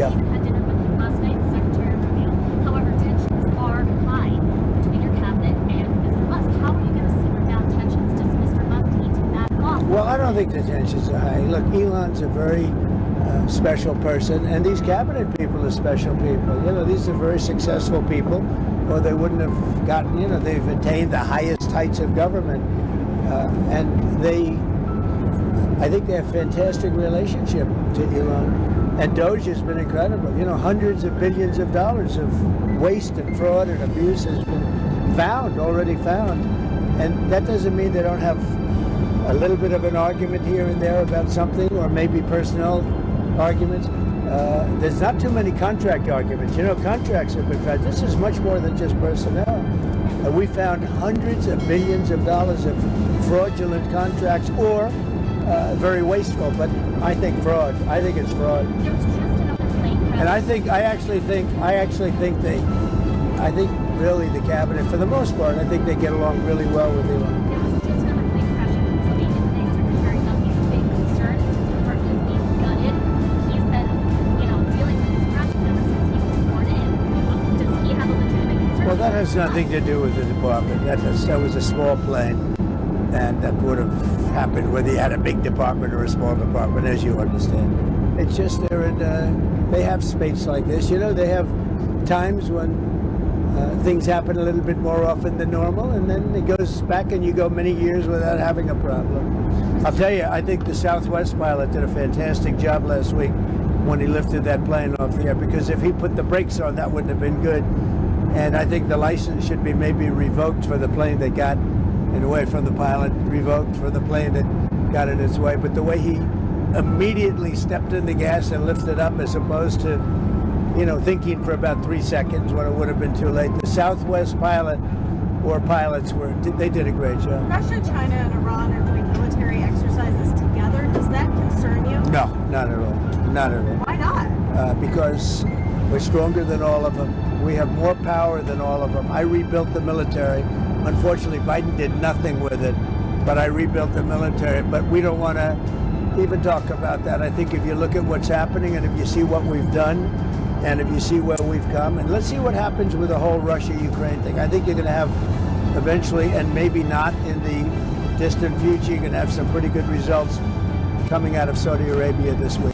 Yeah. Independent of last night, Secretary Rubio. However, tensions are high between your cabinet and Mr. Musk. How are you going to simmer down tensions? Does Mr. Musk need to back off? Well, I don't think the tensions are high. Look, Elon's a very special person, and these cabinet people are special people. You know, these are very successful people, or they wouldn't have gotten, you know, they've attained the highest heights of government. And I think they have a fantastic relationship to Elon. And DOGE has been incredible. You know, hundreds of billions of dollars of waste and fraud and abuse has been already found. And that doesn't mean they don't have a little bit of an argument here and there about something, or maybe personnel arguments. There's not too many contract arguments. You know, contracts have been found. This is much more than just personnel. We found hundreds of billions of dollars of fraudulent contracts, or very wasteful. But I think fraud. I think it's fraud. There was just another plane crash. And I think really the cabinet, for the most part, I think they get along really well with Elon. There was just another plane crash in Pennsylvania today. Secretary Duffy's big concern is his department is being gutted. He's been, dealing with these crashes ever since he was sworn in. Does he have a legitimate concern? Well, that has nothing to do with the department. That was a small plane, and that would have happened whether you had a big department or a small department, as you understand. It's just they have space like this. You know, they have times when things happen a little bit more often than normal, and then it goes back and you go many years without having a problem. I'll tell you, I think the Southwest pilot did a fantastic job last week when he lifted that plane off the air, because if he put the brakes on, that wouldn't have been good. And I think the license should be maybe revoked for the plane that got in the way from the pilot, revoked for the plane that got in its way. But the way he immediately stepped in the gas and lifted up, as opposed to thinking for about 3 seconds when it would have been too late. The Southwest pilot or pilots they did a great job. Russia, China, and Iran are doing military exercises together. Does that concern you? No, not at all. Not at all. Why not? Because we're stronger than all of them. We have more power than all of them. I rebuilt the military. Unfortunately, Biden did nothing with it, but I rebuilt the military. But we don't want to even talk about that. I think if you look at what's happening, and if you see what we've done, and if you see where we've come, and let's see what happens with the whole Russia-Ukraine thing. I think you're going to have eventually, and maybe not in the distant future, you're going to have some pretty good results coming out of Saudi Arabia this week.